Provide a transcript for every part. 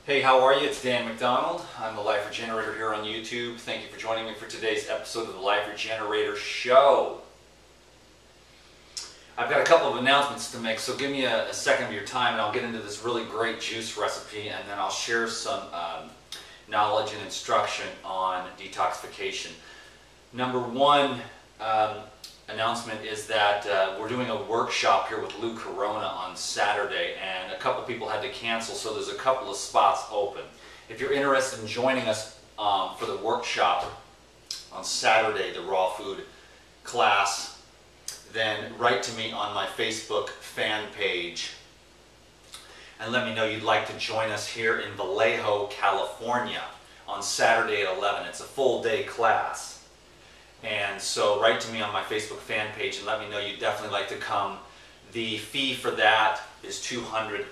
Hey, how are you? It's Dan McDonald. I'm the Life Regenerator here on YouTube. Thank you for joining me for today's episode of the Life Regenerator Show. I've got a couple of announcements to make, so give me a second of your time and I'll get into this really great juice recipe, and then I'll share some knowledge and instruction on detoxification. Number one announcement is that we're doing a workshop here with Lou Corona on Saturday, and a couple people had to cancel, so there's a couple of spots open. If you're interested in joining us for the workshop on Saturday, the raw food class, then write to me on my Facebook fan page and let me know you'd like to join us here in Vallejo, California on Saturday at 11. It's a full day class. And so write to me on my Facebook fan page and let me know you'd definitely like to come. The fee for that is $200.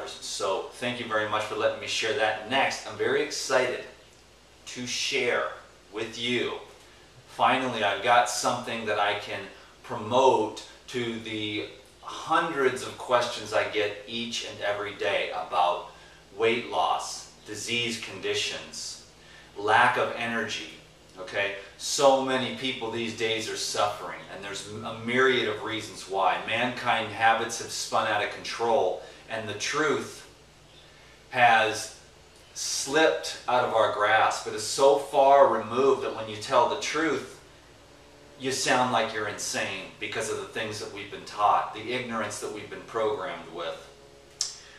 So thank you very much for letting me share that. Next, I'm very excited to share with you. Finally, I've got something that I can promote to the hundreds of questions I get each and every day about weight loss, disease conditions, lack of energy. Okay, so many people these days are suffering, and there's a myriad of reasons why. Mankind habits have spun out of control, and the truth has slipped out of our grasp. It is so far removed that when you tell the truth, you sound like you're insane because of the things that we've been taught, the ignorance that we've been programmed with.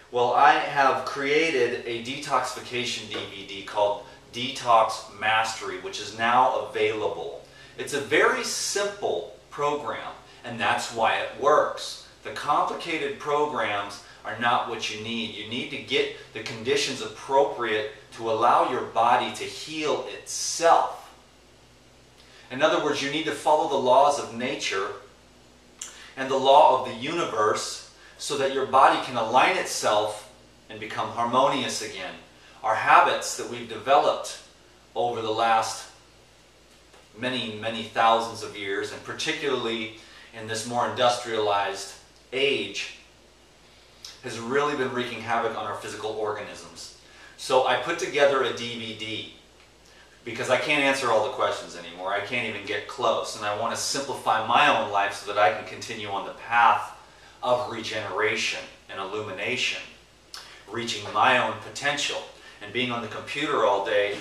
Well, I have created a detoxification DVD called Detox Mastery, which is now available. It's a very simple program, and that's why it works. The complicated programs are not what you need. You need to get the conditions appropriate to allow your body to heal itself. In other words, you need to follow the laws of nature and the law of the universe so that your body can align itself and become harmonious again. Our habits that we've developed over the last many thousands of years, and particularly in this more industrialized age, has really been wreaking havoc on our physical organisms. So I put together a DVD because I can't answer all the questions anymore. I can't even get close, and I want to simplify my own life so that I can continue on the path of regeneration and illumination, reaching my own potential. And being on the computer all day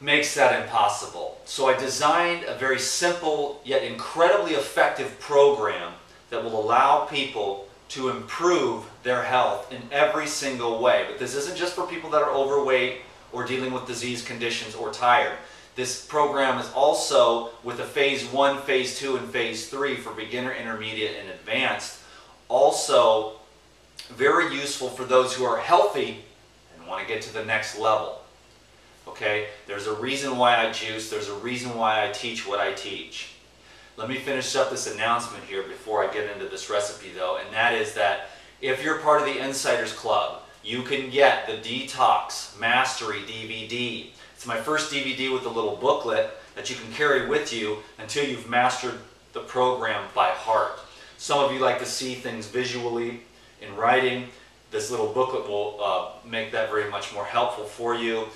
makes that impossible. So I designed a very simple yet incredibly effective program that will allow people to improve their health in every single way. But this isn't just for people that are overweight or dealing with disease conditions or tired. This program is also with a phase 1, phase 2, and phase 3 for beginner, intermediate, and advanced. Also very useful for those who are healthy want to get to the next level. Okay? There's a reason why I juice. There's a reason why I teach what I teach. Let me finish up this announcement here before I get into this recipe though, and that is that if you're part of the Insiders Club, you can get the Detox Mastery DVD. It's my first DVD with a little booklet that you can carry with you until you've mastered the program by heart. Some of you like to see things visually in writing. This little booklet will make that very much more helpful for you,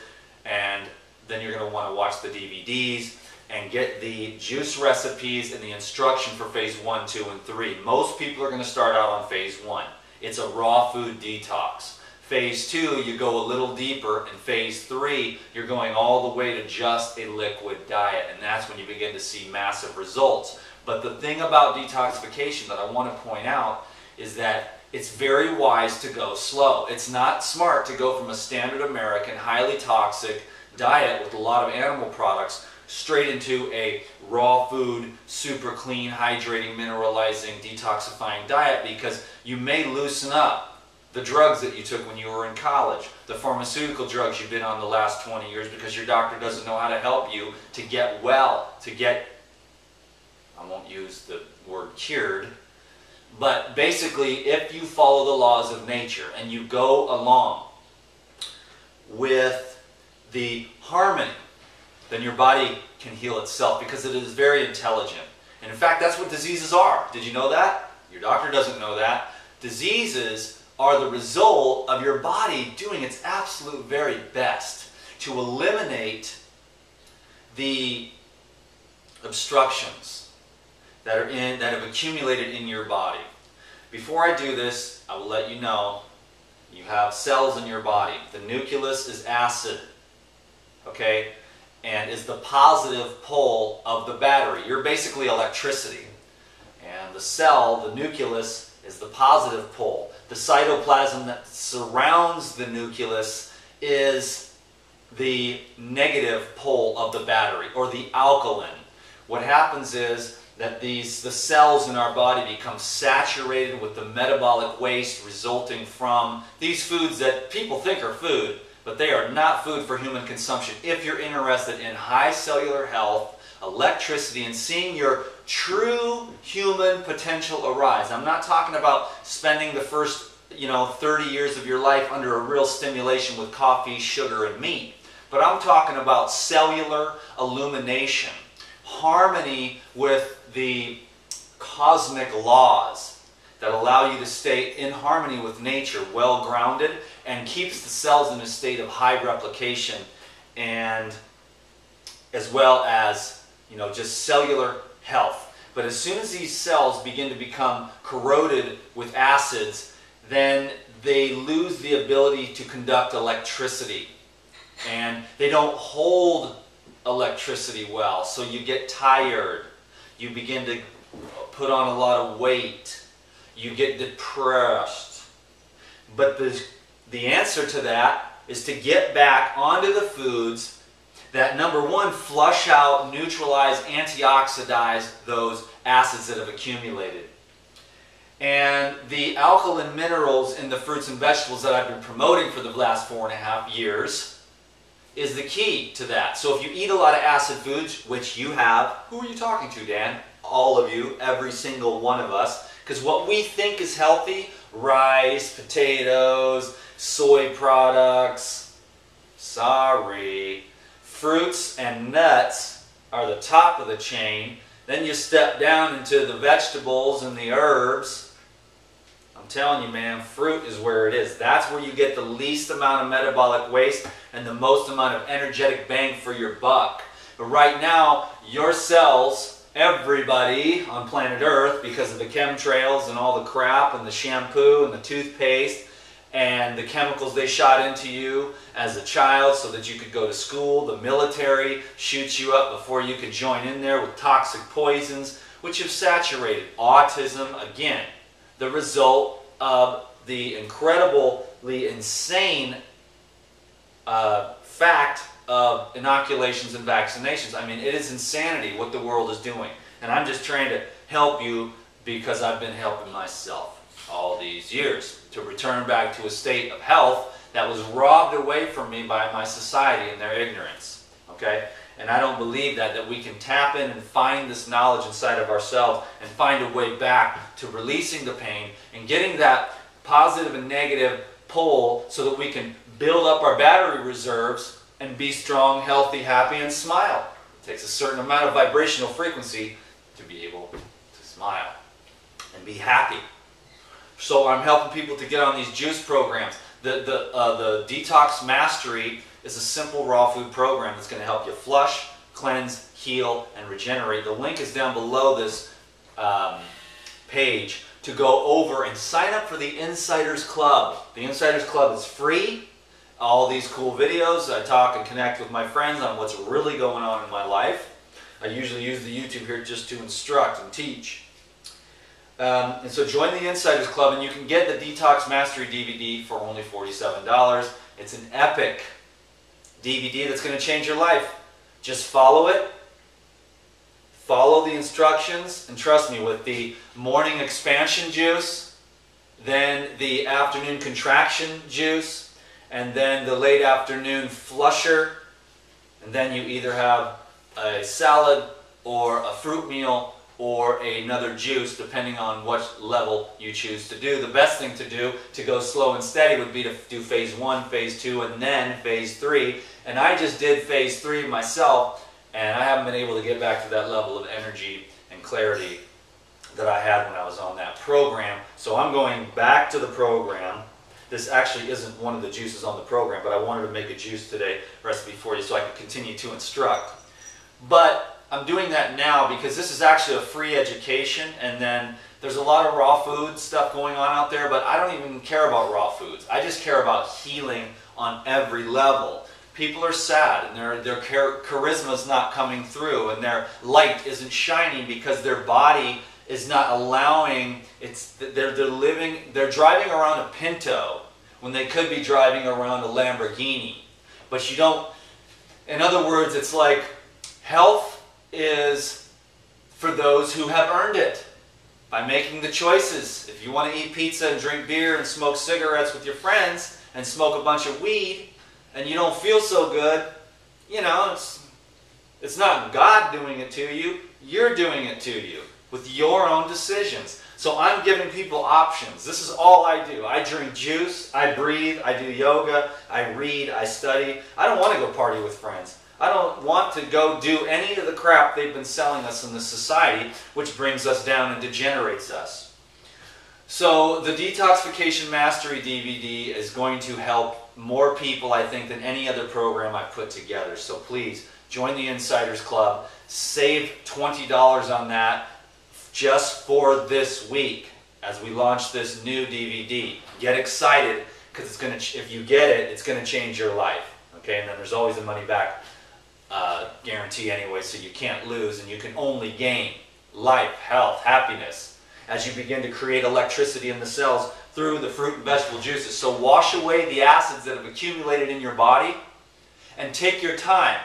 and then you're going to want to watch the DVDs and get the juice recipes and the instruction for phase 1, 2, and 3. Most people are going to start out on phase 1. It's a raw food detox. Phase 2, you go a little deeper, and phase 3, you're going all the way to just a liquid diet, and that's when you begin to see massive results. But the thing about detoxification that I want to point out is that it's very wise to go slow. It's not smart to go from a standard American, highly toxic diet with a lot of animal products straight into a raw food, super clean, hydrating, mineralizing, detoxifying diet, because you may loosen up the drugs that you took when you were in college, the pharmaceutical drugs you've been on the last 20 years because your doctor doesn't know how to help you to get well, to get, I won't use the word cured, but basically, if you follow the laws of nature and you go along with the harmony, then your body can heal itself because it is very intelligent. And in fact, that's what diseases are. Did you know that? Your doctor doesn't know that. Diseases are the result of your body doing its absolute very best to eliminate the obstructions that have accumulated in your body. Before I do this, I will let you know you have cells in your body. The nucleus is acid, okay, and is the positive pole of the battery. You're basically electricity. And the cell, the nucleus, is the positive pole. The cytoplasm that surrounds the nucleus is the negative pole of the battery, or the alkaline. What happens is that the cells in our body become saturated with the metabolic waste resulting from these foods that people think are food, but they are not food for human consumption. If you're interested in high cellular health, electricity, and seeing your true human potential arise. I'm not talking about spending the first 30 years of your life under a real stimulation with coffee, sugar, and meat. But I'm talking about cellular illumination, harmony with the cosmic laws that allow you to stay in harmony with nature, well grounded, and keeps the cells in a state of high replication, and as well as just cellular health. But as soon as these cells begin to become corroded with acids, then they lose the ability to conduct electricity, and they don't hold electricity well, so you get tired, you begin to put on a lot of weight, you get depressed. But the answer to that is to get back onto the foods that, number one, flush out, neutralize, antioxidize those acids that have accumulated. And the alkaline minerals in the fruits and vegetables that I've been promoting for the last 4.5 years is the key to that. So if you eat a lot of acid foods, which you have, who are you talking to, Dan? All of you, every single one of us. Because what we think is healthy, rice, potatoes, soy products, sorry, fruits and nuts are the top of the chain. Then you step down into the vegetables and the herbs. I'm telling you, man, fruit is where it is. That's where you get the least amount of metabolic waste and the most amount of energetic bang for your buck. But right now, your cells, everybody on planet Earth, because of the chemtrails and all the crap and the shampoo and the toothpaste and the chemicals they shot into you as a child so that you could go to school, the military shoots you up before you could join in there with toxic poisons, which have saturated autism, again, the result of the incredibly insane fact of inoculations and vaccinations. I mean, it is insanity what the world is doing. And I'm just trying to help you because I've been helping myself all these years to return back to a state of health that was robbed away from me by my society and their ignorance. Okay? And I don't believe that we can tap in and find this knowledge inside of ourselves and find a way back to releasing the pain and getting that positive and negative pull so that we can build up our battery reserves and be strong, healthy, happy, and smile. It takes a certain amount of vibrational frequency to be able to smile and be happy. So I'm helping people to get on these juice programs. The Detox Mastery is a simple raw food program that's going to help you flush, cleanse, heal, and regenerate. The link is down below this page to go over and sign up for the Insiders Club. The Insiders Club is free. All these cool videos, I talk and connect with my friends on what's really going on in my life. I usually use the YouTube here just to instruct and teach. And so join the Insiders Club and you can get the Detox Mastery DVD for only $47. It's an epic DVD that's going to change your life. Just follow it. Follow the instructions, and trust me, with the morning expansion juice, then the afternoon contraction juice, and then the late afternoon flusher, and then you either have a salad or a fruit meal or another juice, depending on what level you choose to do. The best thing to do to go slow and steady would be to do phase 1, phase 2, and then phase 3. And I just did phase 3 myself, and I haven't been able to get back to that level of energy and clarity that I had when I was on that program. So I'm going back to the program. This actually isn't one of the juices on the program, but I wanted to make a juice today recipe for you so I could continue to instruct. But I'm doing that now because this is actually a free education, and then there's a lot of raw food stuff going on out there, but I don't even care about raw foods. I just care about healing on every level. People are sad, and their charisma is not coming through, and their light isn't shining because their body is not allowing. They're driving around a Pinto when they could be driving around a Lamborghini. But you don't. In other words, it's like health is for those who have earned it by making the choices. If you want to eat pizza and drink beer and smoke cigarettes with your friends and smoke a bunch of weed, and you don't feel so good, you know, it's not God doing it to you. You're doing it to you with your own decisions. So I'm giving people options. This is all I do. I drink juice, I breathe, I do yoga, I read, I study. I don't want to go party with friends. I don't want to go do any of the crap they've been selling us in this society, which brings us down and degenerates us. So the Detoxification Mastery DVD is going to help more people, I think, than any other program I've put together. So please, join the Insiders Club. Save $20 on that just for this week as we launch this new DVD. Get excited, because it's going to, if you get it, it's going to change your life. Okay, and then there's always a money back guarantee anyway, so you can't lose, and you can only gain life, health, happiness as you begin to create electricity in the cells through the fruit and vegetable juices. So wash away the acids that have accumulated in your body and take your time.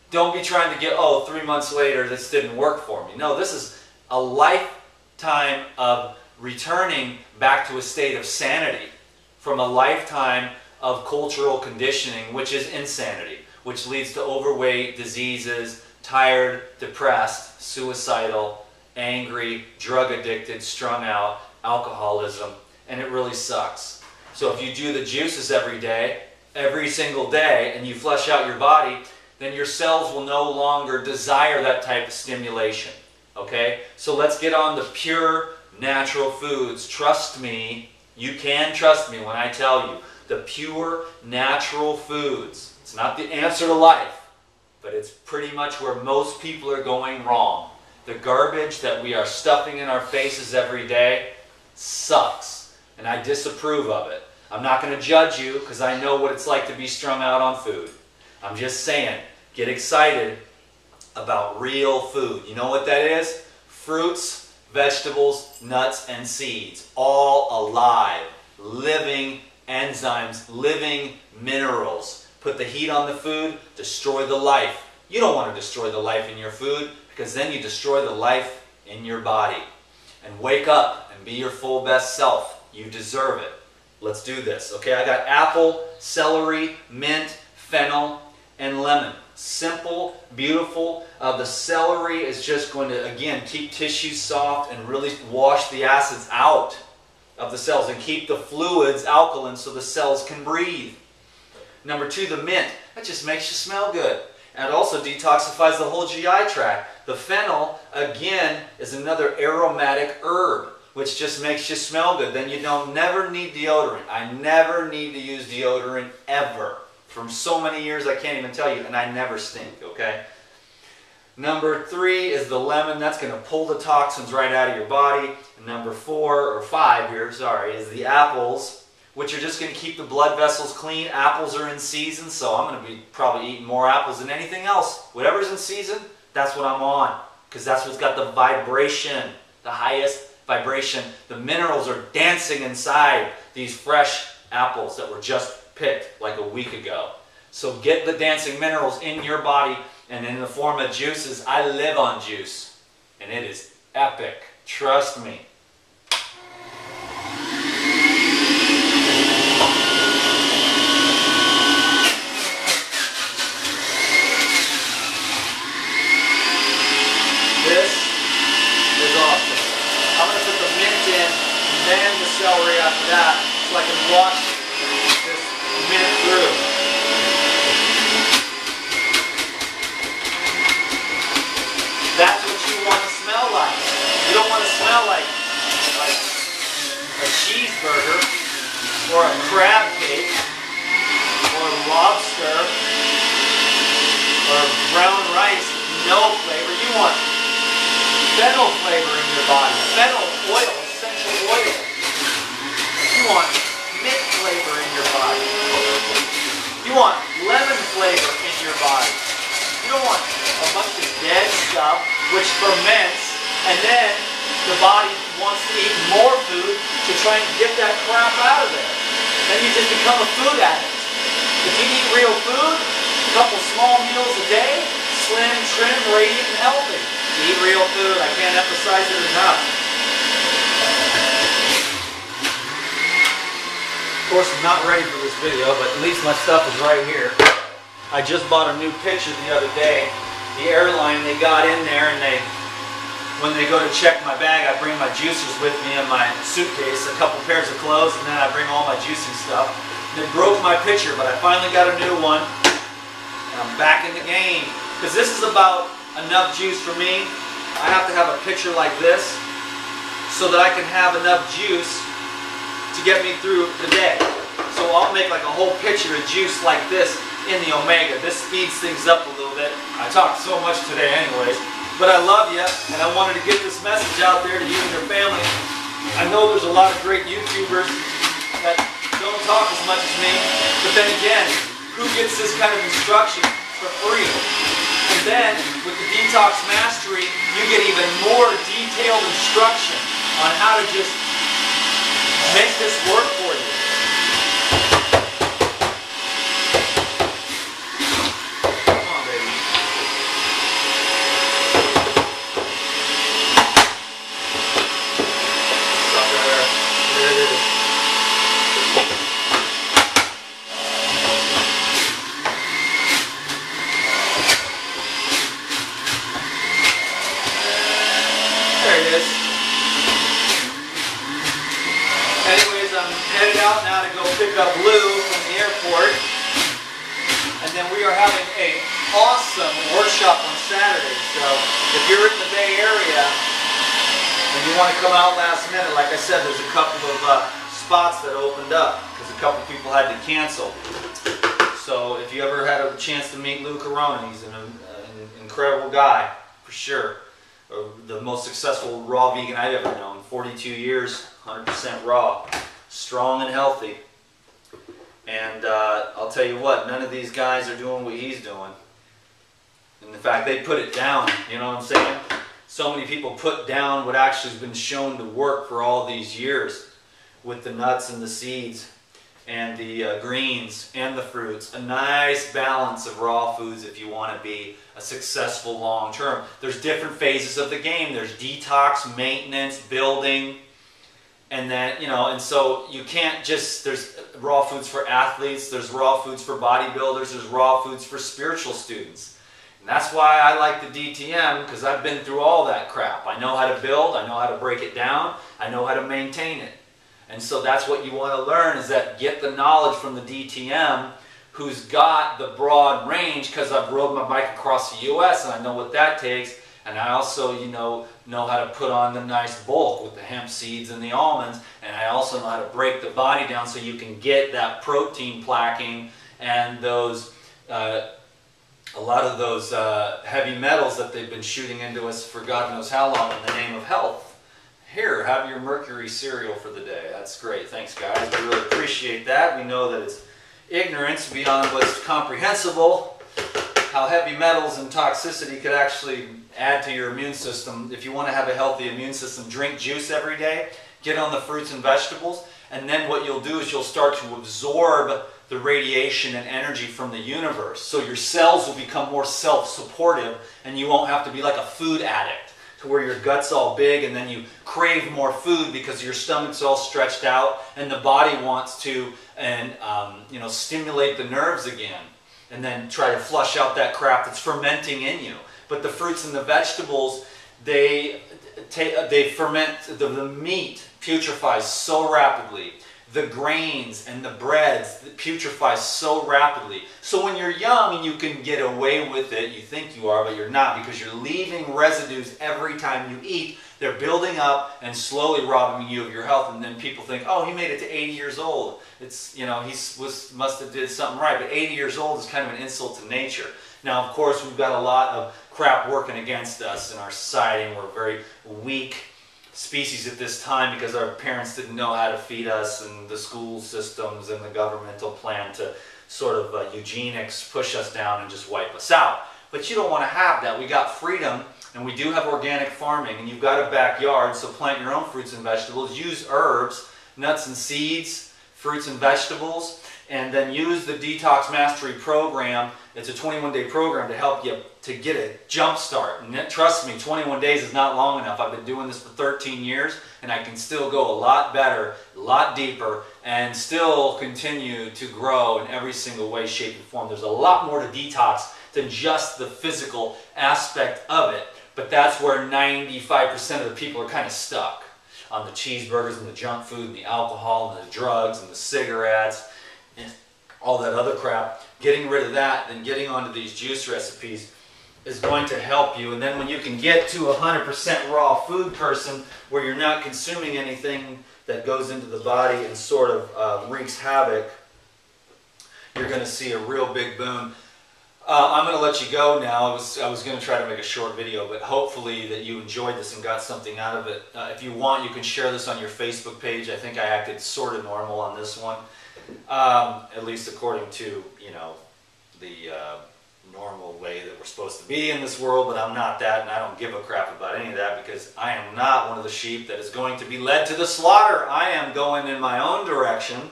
Don't be trying to get, oh, 3 months later this didn't work for me. No, this is a lifetime of returning back to a state of sanity from a lifetime of cultural conditioning, which is insanity, which leads to overweight, diseases, tired, depressed, suicidal, angry, drug addicted, strung out, alcoholism, and it really sucks. So if you do the juices every day, every single day, and you flush out your body, then your cells will no longer desire that type of stimulation. Okay? So let's get on the pure, natural foods. Trust me, you can trust me when I tell you, the pure, natural foods. It's not the answer to life, but it's pretty much where most people are going wrong. The garbage that we are stuffing in our faces every day sucks, and I disapprove of it. I'm not going to judge you because I know what it's like to be strung out on food. I'm just saying, get excited about real food. You know what that is? Fruits, vegetables, nuts, and seeds. All alive, living enzymes, living minerals. Put the heat on the food, destroy the life. You don't want to destroy the life in your food, because then you destroy the life in your body. And wake up and be your full best self. You deserve it. Let's do this. Okay, I got apple, celery, mint, fennel, and lemon. Simple, beautiful. The celery is just going to, again, keep tissues soft and really wash the acids out of the cells and keep the fluids alkaline so the cells can breathe. Number 2, the mint. That just makes you smell good. And it also detoxifies the whole GI tract. The fennel, again, is another aromatic herb, which just makes you smell good. Then you don't never need deodorant. I never need to use deodorant ever. From so many years I can't even tell you, and I never stink, okay? Number 3 is the lemon. That's going to pull the toxins right out of your body. And number 4, or 5 here, sorry, is the apples, which are just going to keep the blood vessels clean. Apples are in season, so I'm going to be probably eating more apples than anything else. Whatever's in season, that's what I'm on, because that's what's got the vibration, the highest vibration. The minerals are dancing inside these fresh apples that were just picked like a week ago. So get the dancing minerals in your body, and in the form of juices. I live on juice, and it is epic. Trust me. This is awesome. I'm going to put the mint in, and then the celery after that, so I can wash this mint through. That's what you want to smell like. You don't want to smell smell like a cheeseburger or a crab cake or lobster or brown rice with no flavor. You want fennel flavor in your body. Fennel oil, essential oil. You want mint flavor in your body. You want lemon flavor in your body. You don't want a bunch of dead stuff which ferments and then the body wants to eat more food to try and get that crap out of there. Then you just become a food addict. If you eat real food, a couple small meals a day, slim, trim, radiant, and healthy. Eat real food. I can't emphasize it enough. Of course, I'm not ready for this video, but at least my stuff is right here. I just bought a new pitcher the other day. The airline, they got in there and when they go to check my bag, I bring my juicers with me in my suitcase, a couple pairs of clothes, and then I bring all my juicing stuff. And it broke my pitcher, but I finally got a new one. And I'm back in the game. Because this is about enough juice for me. I have to have a pitcher like this so that I can have enough juice to get me through the day. So I'll make like a whole pitcher of juice like this in the Omega. This speeds things up a little bit. I talked so much today anyways. But I love you, and I wanted to get this message out there to you and your family. I know there's a lot of great YouTubers that don't talk as much as me, but then again, who gets this kind of instruction for free? And then, with the Detox Mastery, you get even more detailed instruction on how to just make this work for you. Anyways, I'm headed out now to go pick up Lou from the airport. And then we are having an awesome workshop on Saturday. So if you're in the Bay Area and you want to come out last minute, like I said, there's a couple of spots that opened up because a couple people had to cancel. So if you ever had a chance to meet Lou Corona, he's an incredible guy, for sure. The most successful raw vegan I've ever known. 42 years, 100% raw, strong and healthy. And I'll tell you what, none of these guys are doing what he's doing. And in fact, they put it down, you know what I'm saying? So many people put down what actually has been shown to work for all these years with the nuts and the seeds and the greens and the fruits. A nice balance of raw foods if you want to be a successful long term. There's different phases of the game. There's detox, maintenance, building, and then, you know, and so you can't just, there's raw foods for athletes, there's raw foods for bodybuilders, there's raw foods for spiritual students. And that's why I like the DTM, because I've been through all that crap. I know how to build, I know how to break it down, I know how to maintain it. And so that's what you want to learn, is that get the knowledge from the DTM who's got the broad range, because I've rode my bike across the US and I know what that takes. And I also, you know how to put on the nice bulk with the hemp seeds and the almonds. And I also know how to break the body down so you can get that protein plaquing and those, a lot of those heavy metals that they've been shooting into us for God knows how long in the name of health. Here, have your mercury cereal for the day. That's great. Thanks, guys. We really appreciate that. We know that it's ignorance beyond what's comprehensible, how heavy metals and toxicity could actually add to your immune system. If you want to have a healthy immune system, drink juice every day, get on the fruits and vegetables, and then what you'll do is you'll start to absorb the radiation and energy from the universe. So your cells will become more self-supportive and you won't have to be like a food addict, to where your gut's all big and then you crave more food because your stomach's all stretched out and the body wants to stimulate the nerves again and then try to flush out that crap that's fermenting in you. But the fruits and the vegetables, they ferment, the meat putrefies so rapidly. The grains and the breads putrefy so rapidly. So when you're young and you can get away with it, you think you are, but you're not, because you're leaving residues every time you eat They're building up and slowly robbing you of your health, and then people think, oh, he made it to 80 years old. It's, you know, must have did something right, but 80 years old is kind of an insult to nature. Now, of course, we've got a lot of crap working against us in our society, and we're a very weak species at this time because our parents didn't know how to feed us, and the school systems and the governmental plan to sort of eugenics push us down and just wipe us out. But you don't want to have that. We got freedom, and we do have organic farming, and you've got a backyard, so plant your own fruits and vegetables. Use herbs, nuts and seeds, fruits and vegetables, and then use the Detox Mastery program. It's a 21-day program to help you to get a jump start. And trust me, 21 days is not long enough. I've been doing this for 13 years, and I can still go a lot better, a lot deeper, and still continue to grow in every single way, shape, and form. There's a lot more to detox than just the physical aspect of it, but that's where 95% of the people are kind of stuck on the cheeseburgers and the junk food and the alcohol and the drugs and the cigarettes and all that other crap. Getting rid of that and getting onto these juice recipes is going to help you. And then when you can get to 100% raw food person, where you're not consuming anything that goes into the body and sort of wreaks havoc, you're going to see a real big boom. I'm going to let you go now. I was going to try to make a short video, but hopefully that you enjoyed this and got something out of it. If you want, you can share this on your Facebook page. I think I acted sort of normal on this one, at least according to, you know, the normal way that we're supposed to be in this world, but I'm not that, and I don't give a crap about any of that because I am not one of the sheep that is going to be led to the slaughter. I am going in my own direction,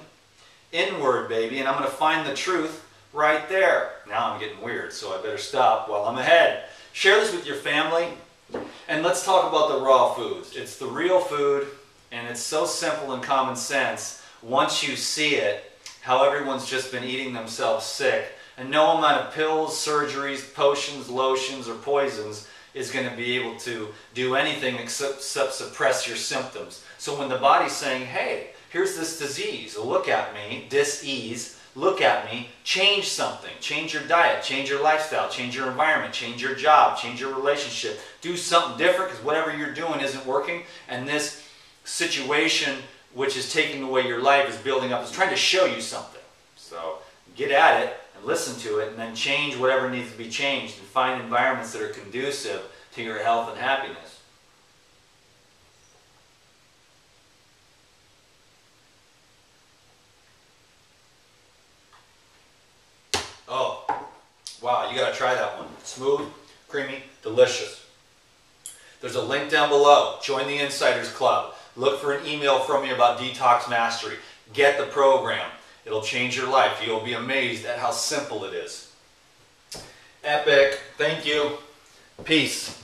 inward, baby, and I'm going to find the truth right there. Now I'm getting weird, so I better stop while I'm ahead. Share this with your family, and let's talk about the raw foods. It's the real food, and it's so simple and common sense once you see it, how everyone's just been eating themselves sick, and no amount of pills, surgeries, potions, lotions, or poisons is going to be able to do anything except suppress your symptoms. So when the body's saying, hey, here's this disease, look at me, dis-ease, look at me, change something. Change your diet, change your lifestyle, change your environment, change your job, change your relationship. Do something different because whatever you're doing isn't working, and this situation which is taking away your life is building up. It's trying to show you something. So get at it and listen to it, and then change whatever needs to be changed and find environments that are conducive to your health and happiness. Oh, wow, you got to try that one. Smooth, creamy, delicious. There's a link down below. Join the Insiders Club. Look for an email from me about Detox Mastery. Get the program. It'll change your life. You'll be amazed at how simple it is. Epic. Thank you. Peace.